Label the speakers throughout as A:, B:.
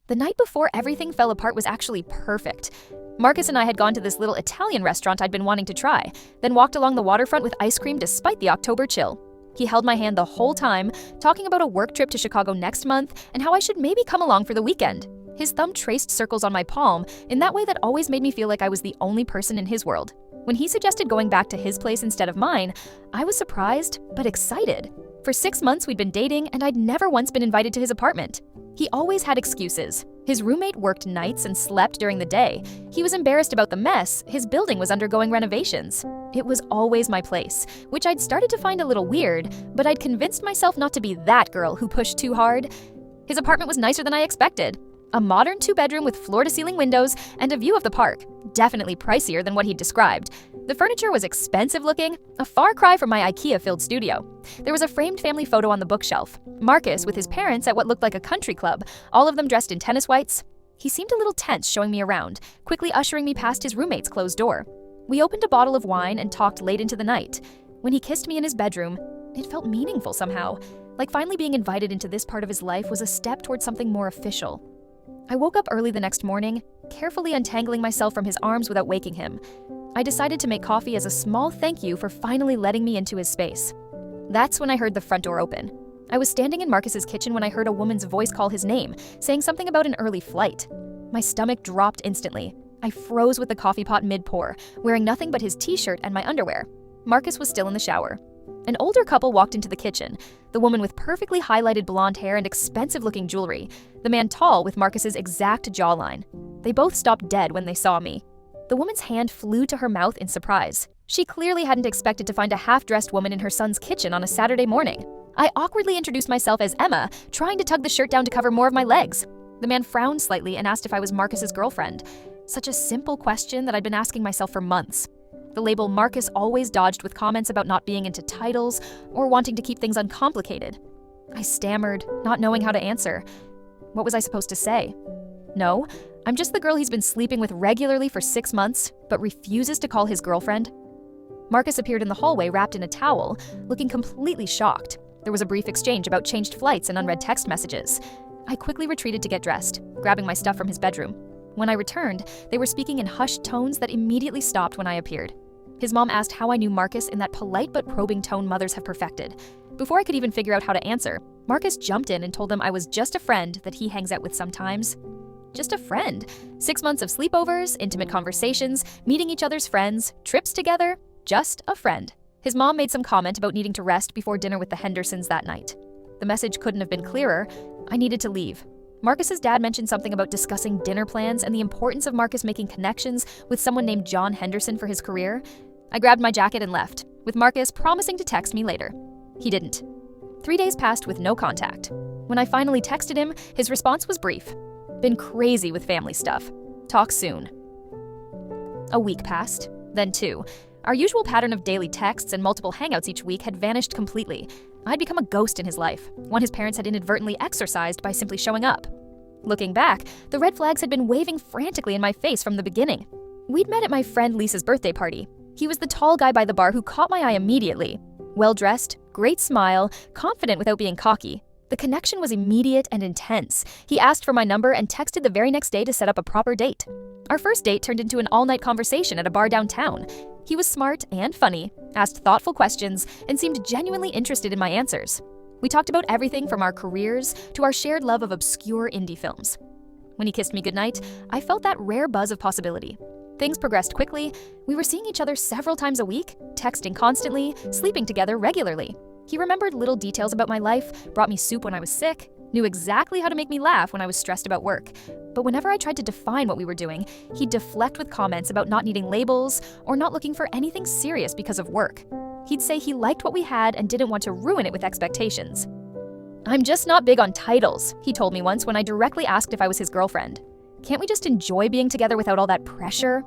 A: The night before everything fell apart was actually perfect. Marcus and I had gone to this little Italian restaurant I'd been wanting to try, then walked along the waterfront with ice cream despite the October chill. He held my hand the whole time, talking about a work trip to Chicago next month and how I should maybe come along for the weekend. His thumb traced circles on my palm in that way that always made me feel like I was the only person in his world. When he suggested going back to his place instead of mine, I was surprised, but excited. For 6 months we'd been dating, and I'd never once been invited to his apartment. He always had excuses. His roommate worked nights and slept during the day. He was embarrassed about the mess. His building was undergoing renovations. It was always my place, which I'd started to find a little weird, but I'd convinced myself not to be that girl who pushed too hard. His apartment was nicer than I expected. A modern 2-bedroom with floor-to-ceiling windows and a view of the park. Definitely pricier than what he'd described. The furniture was expensive looking, a far cry from my IKEA-filled studio. There was a framed family photo on the bookshelf. Marcus with his parents at what looked like a country club, all of them dressed in tennis whites. He seemed a little tense showing me around, quickly ushering me past his roommate's closed door. We opened a bottle of wine and talked late into the night. When he kissed me in his bedroom, it felt meaningful somehow, like finally being invited into this part of his life was a step towards something more official. I woke up early the next morning, carefully untangling myself from his arms without waking him. I decided to make coffee as a small thank you for finally letting me into his space. That's when I heard the front door open. I was standing in Marcus's kitchen when I heard a woman's voice call his name, saying something about an early flight. My stomach dropped instantly. I froze with the coffee pot mid-pour, wearing nothing but his t-shirt and my underwear. Marcus was still in the shower. An older couple walked into the kitchen, the woman with perfectly highlighted blonde hair and expensive-looking jewelry, the man tall with Marcus's exact jawline. They both stopped dead when they saw me. The woman's hand flew to her mouth in surprise. She clearly hadn't expected to find a half-dressed woman in her son's kitchen on a Saturday morning. I awkwardly introduced myself as Emma, trying to tug the shirt down to cover more of my legs. The man frowned slightly and asked if I was Marcus's girlfriend. Such a simple question that I'd been asking myself for months. The label Marcus always dodged with comments about not being into titles or wanting to keep things uncomplicated. I stammered, not knowing how to answer. What was I supposed to say? No, I'm just the girl he's been sleeping with regularly for 6 months, but refuses to call his girlfriend. Marcus appeared in the hallway wrapped in a towel, looking completely shocked. There was a brief exchange about changed flights and unread text messages. I quickly retreated to get dressed, grabbing my stuff from his bedroom. When I returned, they were speaking in hushed tones that immediately stopped when I appeared. His mom asked how I knew Marcus in that polite but probing tone mothers have perfected. Before I could even figure out how to answer, Marcus jumped in and told them I was just a friend that he hangs out with sometimes. Just a friend. 6 months of sleepovers, intimate conversations, meeting each other's friends, trips together. Just a friend. His mom made some comment about needing to rest before dinner with the Hendersons that night. The message couldn't have been clearer. I needed to leave. Marcus's dad mentioned something about discussing dinner plans and the importance of Marcus making connections with someone named John Henderson for his career. I grabbed my jacket and left, with Marcus promising to text me later. He didn't. 3 days passed with no contact. When I finally texted him, his response was brief. Been crazy with family stuff. Talk soon. A week passed, then 2. Our usual pattern of daily texts and multiple hangouts each week had vanished completely. I'd become a ghost in his life, one his parents had inadvertently exorcised by simply showing up. Looking back, the red flags had been waving frantically in my face from the beginning. We'd met at my friend Lisa's birthday party. He was the tall guy by the bar who caught my eye immediately. Well-dressed, great smile, confident without being cocky. The connection was immediate and intense. He asked for my number and texted the very next day to set up a proper date. Our first date turned into an all-night conversation at a bar downtown. He was smart and funny, asked thoughtful questions, and seemed genuinely interested in my answers. We talked about everything from our careers to our shared love of obscure indie films. When he kissed me goodnight, I felt that rare buzz of possibility. Things progressed quickly. We were seeing each other several times a week, texting constantly, sleeping together regularly. He remembered little details about my life, brought me soup when I was sick, knew exactly how to make me laugh when I was stressed about work. But whenever I tried to define what we were doing, he'd deflect with comments about not needing labels or not looking for anything serious because of work. He'd say he liked what we had and didn't want to ruin it with expectations. I'm just not big on titles, he told me once when I directly asked if I was his girlfriend. Can't we just enjoy being together without all that pressure?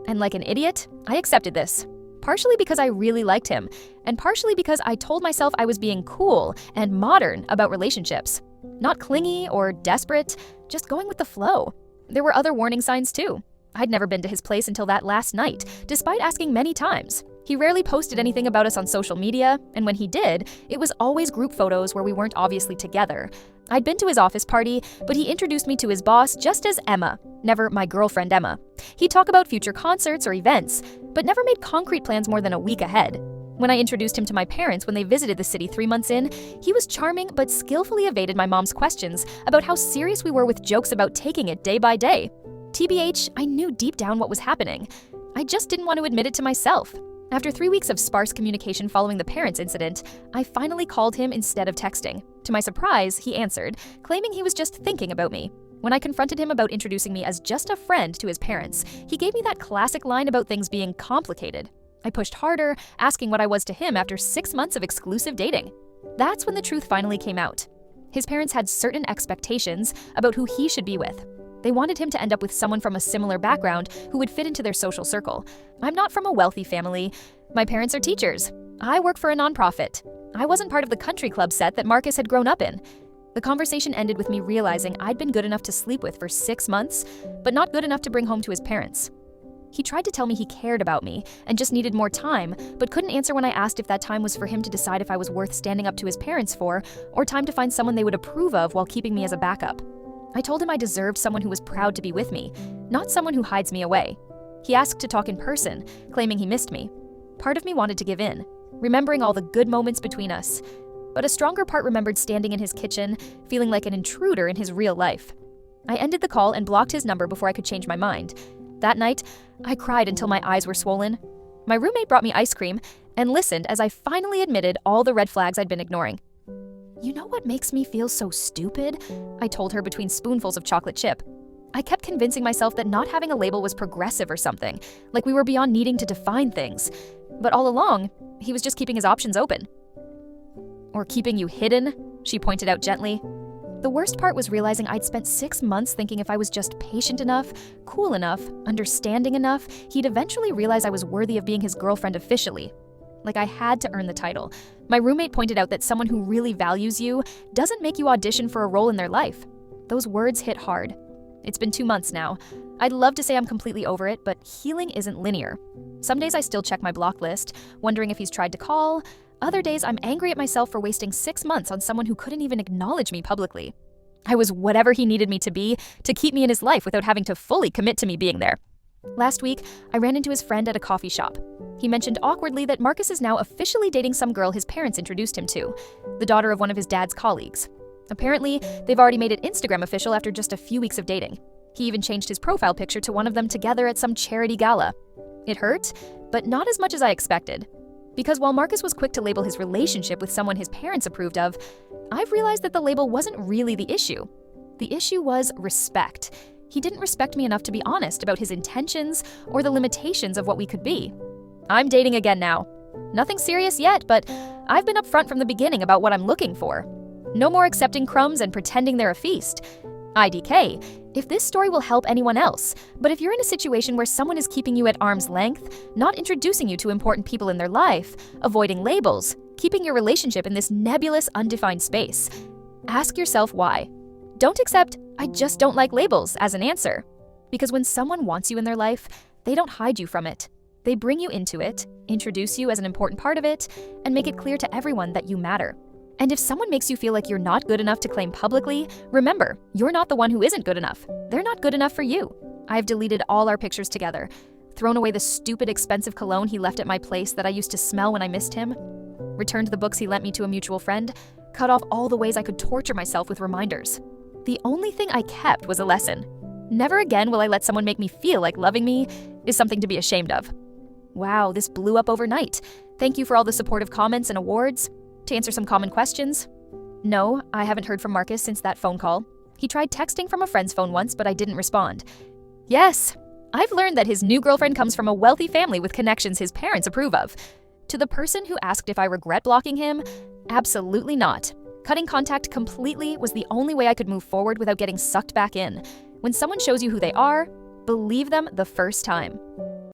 A: And like an idiot, I accepted this. Partially because I really liked him, and partially because I told myself I was being cool and modern about relationships. Not clingy or desperate, just going with the flow. There were other warning signs too. I'd never been to his place until that last night, despite asking many times. He rarely posted anything about us on social media, and when he did, it was always group photos where we weren't obviously together. I'd been to his office party, but he introduced me to his boss just as Emma, never my girlfriend Emma. He'd talk about future concerts or events, but never made concrete plans more than a week ahead. When I introduced him to my parents when they visited the city 3 months in, he was charming but skillfully evaded my mom's questions about how serious we were with jokes about taking it day by day. TBH, I knew deep down what was happening. I just didn't want to admit it to myself. After 3 weeks of sparse communication following the parents' incident, I finally called him instead of texting. To my surprise, he answered, claiming he was just thinking about me. When I confronted him about introducing me as just a friend to his parents, he gave me that classic line about things being complicated. I pushed harder, asking what I was to him after 6 months of exclusive dating. That's when the truth finally came out. His parents had certain expectations about who he should be with. They wanted him to end up with someone from a similar background who would fit into their social circle. I'm not from a wealthy family. My parents are teachers. I work for a nonprofit. I wasn't part of the country club set that Marcus had grown up in. The conversation ended with me realizing I'd been good enough to sleep with for 6 months, but not good enough to bring home to his parents. He tried to tell me he cared about me and just needed more time, but couldn't answer when I asked if that time was for him to decide if I was worth standing up to his parents for, or time to find someone they would approve of while keeping me as a backup. I told him I deserved someone who was proud to be with me, not someone who hides me away. He asked to talk in person, claiming he missed me. Part of me wanted to give in, remembering all the good moments between us. But a stronger part remembered standing in his kitchen, feeling like an intruder in his real life. I ended the call and blocked his number before I could change my mind. That night, I cried until my eyes were swollen. My roommate brought me ice cream and listened as I finally admitted all the red flags I'd been ignoring. "You know what makes me feel so stupid?" I told her between spoonfuls of chocolate chip. I kept convincing myself that not having a label was progressive or something, like we were beyond needing to define things. But all along, he was just keeping his options open. "Or keeping you hidden," she pointed out gently. The worst part was realizing I'd spent 6 months thinking if I was just patient enough, cool enough, understanding enough, he'd eventually realize I was worthy of being his girlfriend officially. Like I had to earn the title. My roommate pointed out that someone who really values you doesn't make you audition for a role in their life. Those words hit hard. It's been 2 months now. I'd love to say I'm completely over it, but healing isn't linear. Some days I still check my block list, wondering if he's tried to call. Other days I'm angry at myself for wasting 6 months on someone who couldn't even acknowledge me publicly. I was whatever he needed me to be to keep me in his life without having to fully commit to me being there. Last week, I ran into his friend at a coffee shop. He mentioned awkwardly that Marcus is now officially dating some girl his parents introduced him to, the daughter of one of his dad's colleagues. Apparently, they've already made it Instagram official after just a few weeks of dating. He even changed his profile picture to one of them together at some charity gala. It hurt, but not as much as I expected. Because while Marcus was quick to label his relationship with someone his parents approved of, I've realized that the label wasn't really the issue. The issue was respect. He didn't respect me enough to be honest about his intentions or the limitations of what we could be. I'm dating again now. Nothing serious yet, but I've been upfront from the beginning about what I'm looking for. No more accepting crumbs and pretending they're a feast. IDK, if this story will help anyone else, but if you're in a situation where someone is keeping you at arm's length, not introducing you to important people in their life, avoiding labels, keeping your relationship in this nebulous, undefined space, ask yourself why. Don't accept, "I just don't like labels," as an answer. Because when someone wants you in their life, they don't hide you from it. They bring you into it, introduce you as an important part of it, and make it clear to everyone that you matter. And if someone makes you feel like you're not good enough to claim publicly, remember, you're not the one who isn't good enough. They're not good enough for you. I've deleted all our pictures together, thrown away the stupid expensive cologne he left at my place that I used to smell when I missed him, returned the books he lent me to a mutual friend, cut off all the ways I could torture myself with reminders. The only thing I kept was a lesson. Never again will I let someone make me feel like loving me is something to be ashamed of. Wow, this blew up overnight. Thank you for all the supportive comments and awards. To answer some common questions, no, I haven't heard from Marcus since that phone call. He tried texting from a friend's phone once, but I didn't respond. Yes, I've learned that his new girlfriend comes from a wealthy family with connections his parents approve of. To the person who asked if I regret blocking him, absolutely not. Cutting contact completely was the only way I could move forward without getting sucked back in. When someone shows you who they are, believe them the first time.